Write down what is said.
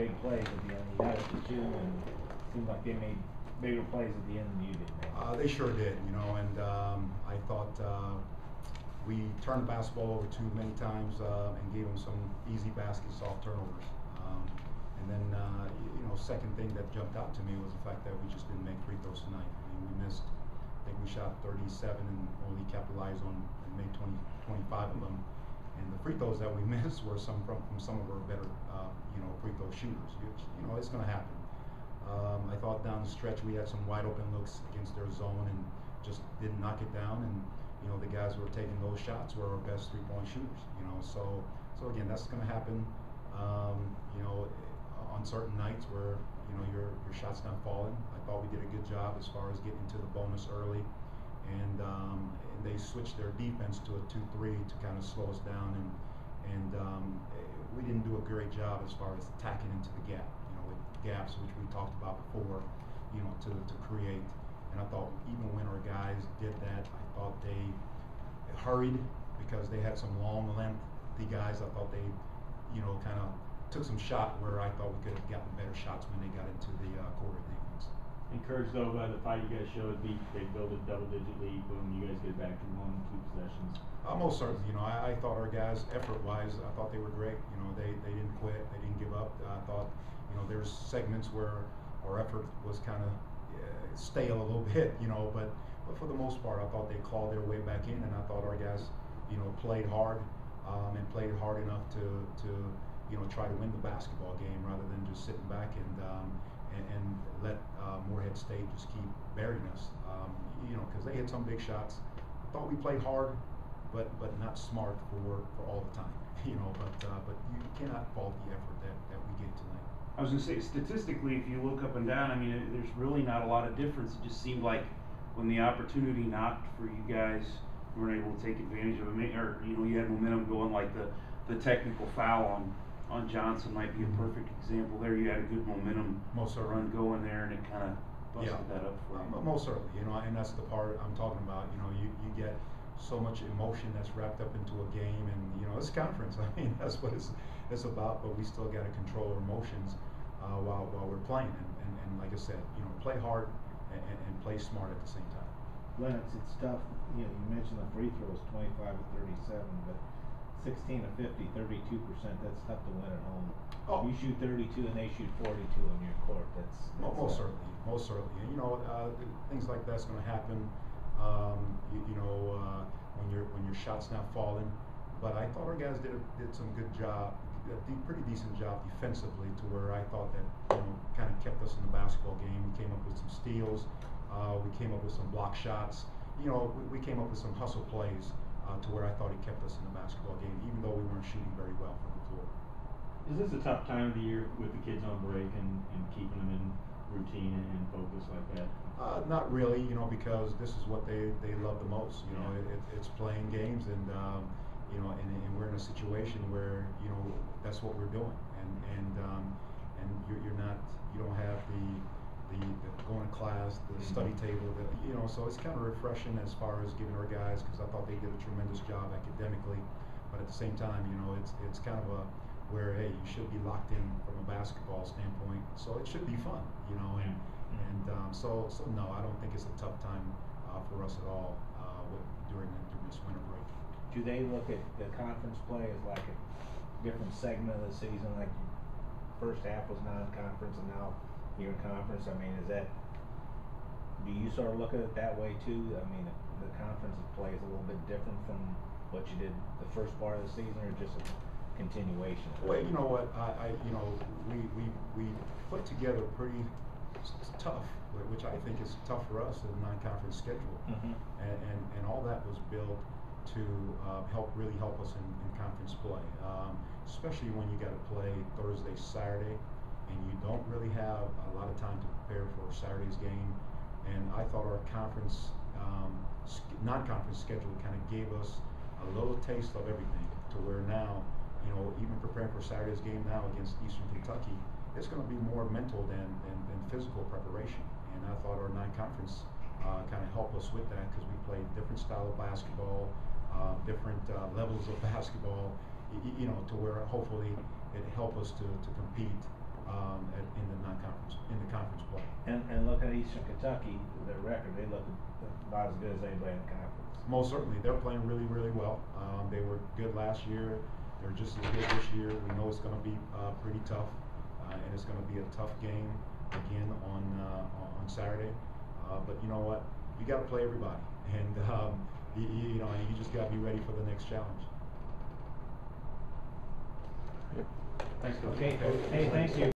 big plays at the end. You got it to 2, and it seemed like they made bigger plays at the end than you did. They sure did, you know, and I thought we turned the basketball over too many times and gave them some easy baskets off turnovers. And then, you know, second thing that jumped out to me was the fact that we just didn't make free throws tonight. I mean, we missed, I think we shot 37 and only capitalized on and made 25 of them. And the free throws that we missed were from some of our better, you know, free throw shooters. You know, it's going to happen. I thought down the stretch we had some wide open looks against their zone and just didn't knock it down. And you know, the guys who were taking those shots were our best 3-point shooters. You know, so again, that's going to happen. You know, on certain nights where you know your shot's not falling. I thought we did a good job as far as getting to the bonus early, and they switched their defense to a 2-3 to kind of slow us down, and we didn't do a great job as far as attacking into the gap. You know, with gaps which we talked about before. You know, to create. And I thought even when our guys did that, I thought they hurried because they had some long lengthy guys. I thought they, you know, kind of took some shot where I thought we could have gotten better shots when they got into the quarter defense. Encouraged though by the fight you guys showed, they built a double-digit lead. Boom, you guys get back to 1-2 possessions. Most certainly, you know, I thought our guys, effort-wise, I thought they were great. You know, they didn't quit, they didn't give up. I thought, you know, there's segments where our effort was kind of stale a little bit, you know, but for the most part, I thought they clawed their way back in, and I thought our guys, you know, played hard and played hard enough to you know, try to win the basketball game rather than just sitting back and let Morehead State just keep burying us, you know, because they hit some big shots. I thought we played hard, but not smart for all the time, you know. But you cannot fault the effort that we gave tonight. I was going to say, statistically, if you look up and down, I mean, there's really not a lot of difference. It just seemed like when the opportunity knocked for you guys, you weren't able to take advantage of it. Or, you know, you had momentum going, like the technical foul on Johnson might be a perfect example there. You had a good momentum run going there, and it kind of busted that up for you. Most certainly, you know, and that's the part I'm talking about. You know, you get so much emotion that's wrapped up into a game, and you know, it's conference. I mean, that's what it's about. But we still got to control our emotions while we're playing, and like I said, you know, play hard and play smart at the same time. Lennox, it's tough. You know, you mentioned the free throws, 25 of 37, but 16 of 50, 32%. That's tough to win at home. Oh. You shoot 32 and they shoot 42 on your court. That's most certainly. And you know, things like that's going to happen. You know, when your shot's not falling. But I thought our guys did some good job, a pretty decent job defensively, to where I thought that, you know, kind of kept us in the basketball game. We came up with some steals. We came up with some block shots. You know, we came up with some hustle plays to where I thought it kept us in the basketball game, even though we weren't shooting very well from the floor. Is this a tough time of the year with the kids on break and keeping them in routine and focus like that? Not really, you know, because this is what they love the most. You know, it's playing games, and you know, and we're in a situation where, you know, that's what we're doing, and you don't have the going to class, the study table, you know, so it's kind of refreshing as far as giving our guys, because I thought they did a tremendous job academically, but at the same time, you know, it's kind of a where, hey, you should be locked in from a basketball standpoint, so it should be fun, you know, and so no, I don't think it's a tough time for us at all during this winter break. Do they look at the conference play as like a different segment of the season, like first half was non-conference and now you're in conference? I mean, do you sort of look at it that way too? I mean, the conference play is a little bit different from what you did the first part of the season, or just a continuation? Well, you know what, you know, we put together pretty tough, which I think is tough for us, a non-conference schedule, and all that was built to really help us in conference play, especially when you got to play Thursday, Saturday, and you don't really have a lot of time to prepare for Saturday's game. And I thought our conference, non-conference schedule kind of gave us a little taste of everything, to where now, you know, even preparing for Saturday's game now against Eastern Kentucky, it's going to be more mental than physical preparation. And I thought our non-conference kind of helped us with that, because we played different style of basketball, different levels of basketball, you know, to where hopefully it helped us to compete Eastern Kentucky, their record, they look about as good as anybody in the conference. Most certainly, they're playing really, really well. They were good last year. They're just as good this year. We know it's going to be pretty tough, and it's going to be a tough game again on Saturday. But you know what? You got to play everybody, and you know, you just got to be ready for the next challenge. Thanks, Coach. Okay, hey, thank you.